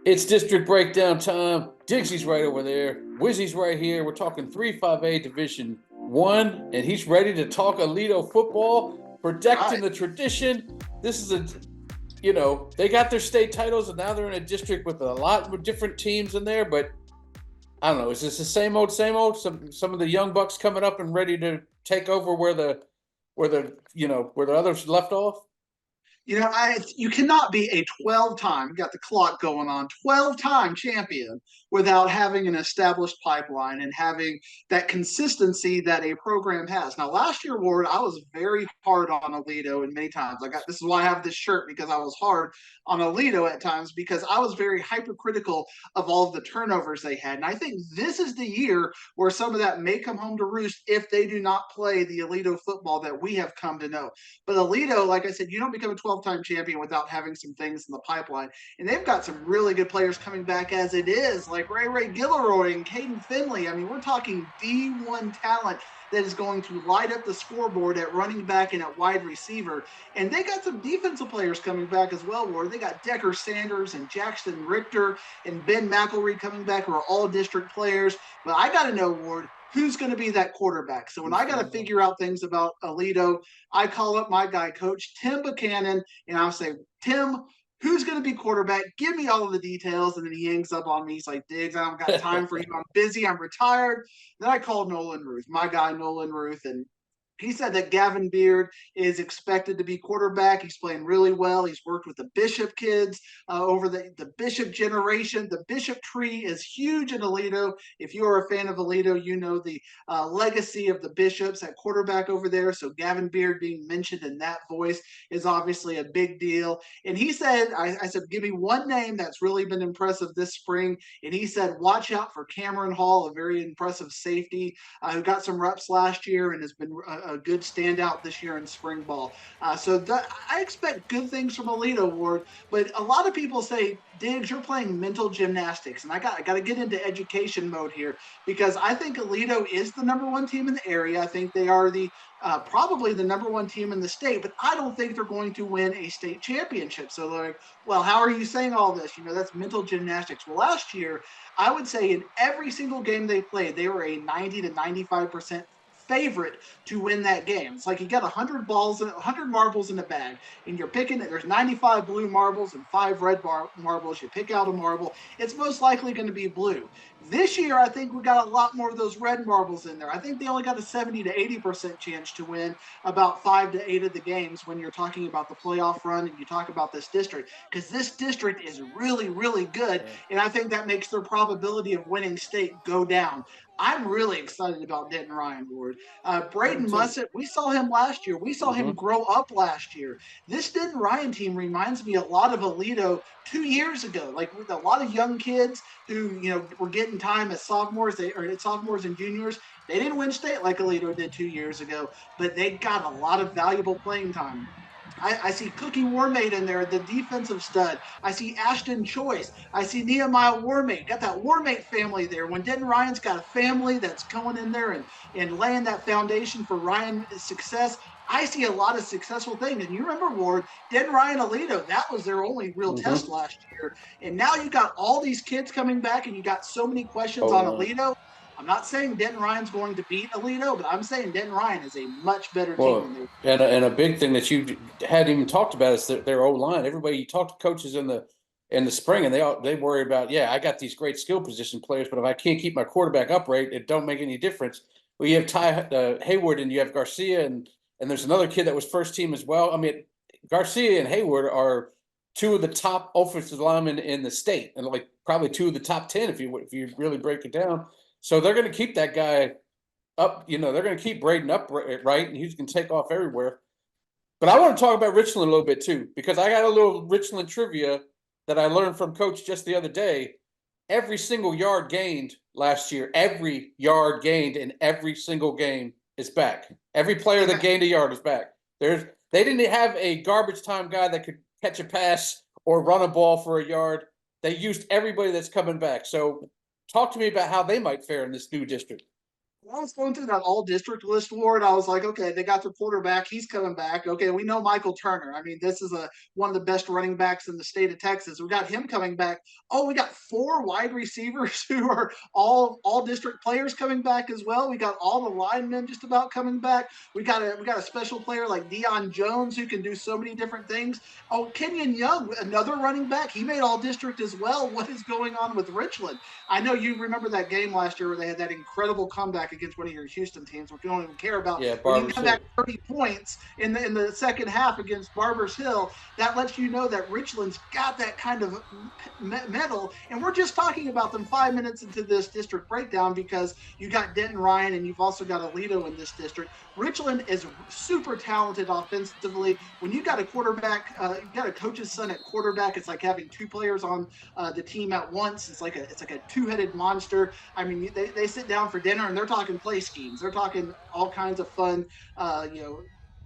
It's district breakdown time. Dixie's right over there. Wizzy's right here. We're talking 3-5A Division 1, and he's ready to talk Alito football, protecting Right. the tradition. This is they got their state titles, and now they're in a district with a lot of different teams in there, but I don't know. Is this the same old, same old? Some of the young bucks coming up and ready to take over where the others left off? You cannot be a 12-time, got the clock going on, 12-time champion without having an established pipeline and having that consistency that a program has. Now, last year, Ward, I was very hard on Alito, and many times this is why I have this shirt, because I was hard on Alito at times because I was very hypercritical of all of the turnovers they had. And I think this is the year where some of that may come home to roost if they do not play the Alito football that we have come to know. But Alito, like I said, you don't become a 12-time champion without having some things in the pipeline. And they've got some really good players coming back as it is, like Ray Gilroy and Caden Finley. I mean, we're talking D1 talent that is going to light up the scoreboard at running back and at wide receiver. And they got some defensive players coming back as well, Ward. They got Decker Sanders and Jackson Richter and Ben McElreed coming back, who are all district players. But I got to know, Ward, who's going to be that quarterback. So when I got to figure out things about Alito, I call up my guy, Coach Tim Buchanan, and I'll say, Tim, who's going to be quarterback? Give me all of the details. And then he hangs up on me. He's like, Diggs, I don't got time for you. I'm busy. I'm retired. Then I called Nolan Ruth, my guy, Nolan Ruth, and he said that Gavin Beard is expected to be quarterback. He's playing really well. He's worked with the Bishop kids over the Bishop generation. The Bishop tree is huge in Alito. If you are a fan of Alito, you know the legacy of the Bishops at quarterback over there. So Gavin Beard being mentioned in that voice is obviously a big deal. And he said, I said, give me one name that's really been impressive this spring. And he said, watch out for Cameron Hall, a very impressive safety who got some reps last year and has been a good standout this year in spring ball. I expect good things from Alito, Ward. But a lot of people say, Diggs, you're playing mental gymnastics, and I got to get into education mode here because I think Alito is the number one team in the area. I think they are the probably the number one team in the state, but I don't think they're going to win a state championship. So they're like, well, how are you saying all this? That's mental gymnastics. Well, last year, I would say in every single game they played, they were a 90 to 95% favorite to win that game. It's like you got 100 marbles in the bag, and you're picking it. There's 95 blue marbles and 5 red marbles. You pick out a marble. It's most likely going to be blue. This year, I think we got a lot more of those red marbles in there. I think they only got a 70 to 80% chance to win about 5 to 8 of the games when you're talking about the playoff run and you talk about this district, because this district is really, really good, and I think that makes their probability of winning state go down. I'm really excited about Denton Ryan, Ward. I am Braden too. Mussett, we saw him last year. We saw him Mm-hmm. grow up last year. This Denton Ryan team reminds me a lot of Alito 2 years ago, like with a lot of young kids who were getting time as sophomores, sophomores and juniors. They didn't win state like Alito did 2 years ago, but they got a lot of valuable playing time. I see Cookie Warmate in there, the defensive stud. I see Ashton Choice. I see Nehemiah Warmate. Got that Warmate family there. When Denton Ryan's got a family that's going in there and laying that foundation for Ryan's success, I see a lot of successful things. And you remember, Ward, Denton Ryan Alito, that was their only real test Mm-hmm. last year. And now you got all these kids coming back and you got so many questions on Hold on. Alito. I'm not saying Denton Ryan's going to beat Alito, but I'm saying Denton Ryan is a much better team than Well, they. and a big thing that you hadn't even talked about is their O line. Everybody, you talk to coaches in the spring, and they worry about, yeah, I got these great skill position players, but if I can't keep my quarterback upright, it don't make any difference. Well, you have Ty Hayward and you have Garcia, and there's another kid that was first team as well. I mean, Garcia and Hayward are two of the top offensive linemen in the state, and like probably two of the top 10 if you really break it down. So they're going to keep that guy up. They're going to keep Braden up right, and he's going to take off everywhere. But I want to talk about Richland a little bit too, because I got a little Richland trivia that I learned from Coach just the other day. Every single yard gained last year, every yard gained in every single game is back. Every player that gained a yard is back. They didn't have a garbage time guy that could catch a pass or run a ball for a yard. They used everybody that's coming back. So talk to me about how they might fare in this new district. When I was going through that all district list, Ward, I was like, okay, they got their quarterback. He's coming back. Okay, we know Michael Turner. I mean, this is one of the best running backs in the state of Texas. We got him coming back. Oh, we got 4 wide receivers who are all district players coming back as well. We got all the linemen just about coming back. We got a special player like Deion Jones who can do so many different things. Oh, Kenyon Young, another running back. He made all district as well. What is going on with Richland? I know you remember that game last year where they had that incredible comeback against one of your Houston teams, which you don't even care about. Yeah, When you Barbers come Hill. back 30 points in the second half against Barbers Hill, that lets you know that Richland's got that kind of mettle. And we're just talking about them 5 minutes into this district breakdown because you got Denton Ryan and you've also got Alito in this district. Richland is super talented offensively. When you got a quarterback, you got a coach's son at quarterback, it's like having 2 players on the team at once. It's like a 2-headed monster. I mean, they sit down for dinner and they're talking play schemes. They're talking all kinds of fun,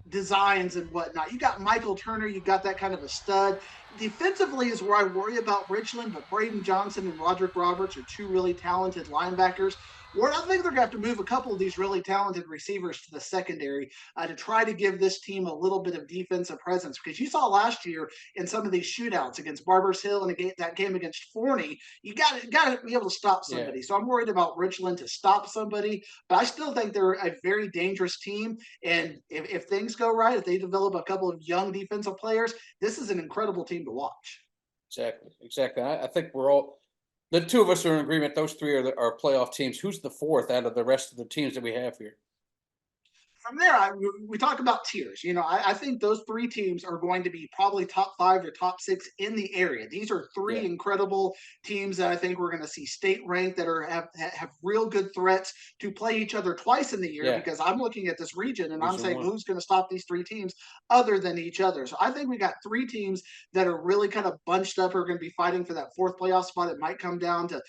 designs and whatnot. You got Michael Turner. You got that kind of a stud. Defensively is where I worry about Richland, but Braden Johnson and Roderick Roberts are 2 really talented linebackers. Where I think they're going to have to move a couple of these really talented receivers to the secondary to try to give this team a little bit of defensive presence. Because you saw last year in some of these shootouts against Barbers Hill and that game against Forney, you got to be able to stop somebody. Yeah. So I'm worried about Richland to stop somebody, but I still think they're a very dangerous team. And if things go right, if they develop a couple of young defensive players, this is an incredible team to watch. Exactly. I think the 2 of us are in agreement. Those 3 are playoff teams. Who's the 4th out of the rest of the teams that we have here? From there, we talk about tiers. I think those 3 teams are going to be probably top 5 or top 6 in the area. These are 3 Yeah. incredible teams that I think we're going to see state ranked that have real good threats to play each other twice in the year. Yeah. Because I'm looking at this region and I'm Region saying 1. who's going to stop these 3 teams other than each other. So I think we got 3 teams that are really kind of bunched up, are going to be fighting for that 4th playoff spot. It might come down to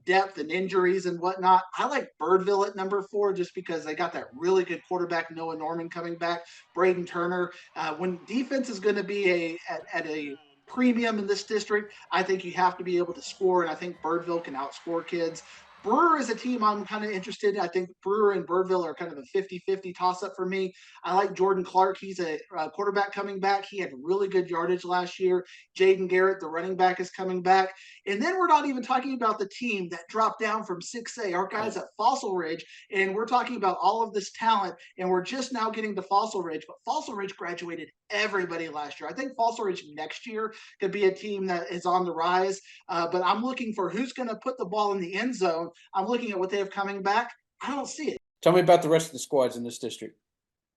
depth and injuries and whatnot. I like Birdville at number 4 just because they got that really good quarterback Noah Norman coming back, Braden Turner. When defense is going to be at a premium in this district, I think you have to be able to score, and I think Birdville can outscore kids. Brewer is a team I'm kind of interested in. I think Brewer and Birdville are kind of a 50-50 toss-up for me. I like Jordan Clark. He's a quarterback coming back. He had really good yardage last year. Jaden Garrett, the running back, is coming back. And then we're not even talking about the team that dropped down from 6A, our guys at Fossil Ridge, and we're talking about all of this talent, and we're just now getting to Fossil Ridge, but Fossil Ridge graduated everybody last year. I think Fossil Ridge next year could be a team that is on the rise, but I'm looking for who's going to put the ball in the end zone. I'm looking at what they have coming back. I don't see it. Tell me about the rest of the squads in this district.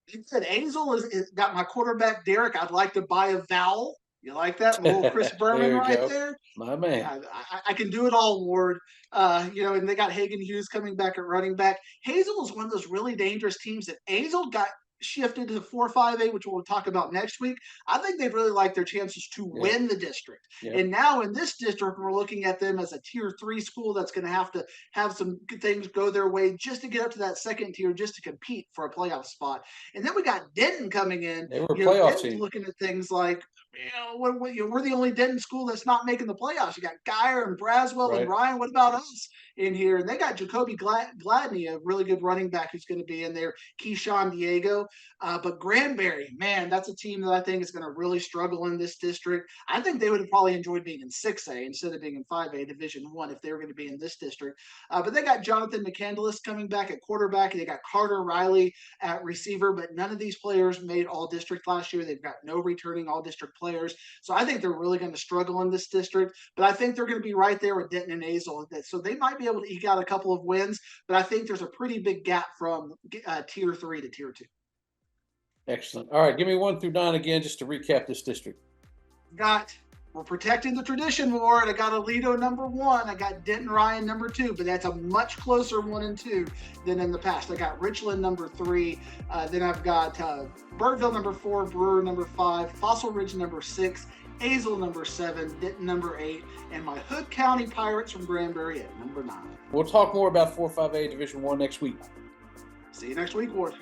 You said Azel is got my quarterback, Derek. I'd like to buy a vowel. You like that? A little Chris Berman right there. My man. I can do it all, Ward. And they got Hagen Hughes coming back at running back. Hazel is one of those really dangerous teams that Hazel got shifted to 4-5A, which we'll talk about next week. I think they'd really like their chances to win the district. Yeah. And now in this district, we're looking at them as a tier 3 school that's going to have some good things go their way just to get up to that second tier, just to compete for a playoff spot. And then we got Denton coming in. They were a playoff Denton's team. looking at things like, we're the only Denton school that's not making the playoffs. You got Geyer and Braswell and Ryan. What about us in here? And they got Jacoby Gladney, a really good running back who's going to be in there. Keyshawn Diego. But Granbury, man, that's a team that I think is going to really struggle in this district. I think they would have probably enjoyed being in 6A instead of being in 5A Division I if they were going to be in this district. But they got Jonathan McCandless coming back at quarterback. They got Carter Riley at receiver, but none of these players made all district last year. They've got no returning all district players. So I think they're really going to struggle in this district, but I think they're going to be right there with Denton and Azel. So they might be able to eke out a couple of wins, but I think there's a pretty big gap from tier 3 to tier 2. Excellent. All right, give me 1 through 9 again, just to recap this district. We're protecting the tradition, Ward. I got Alito number 1. I got Denton Ryan number 2, but that's a much closer 1 and 2 than in the past. I got Richland number 3. Then I've got Birdville number 4, Brewer number 5, Fossil Ridge number 6, Azel number 7, Denton number 8, and my Hood County Pirates from Granbury at number 9. We'll talk more about 4-5A Division I next week. See you next week, Ward.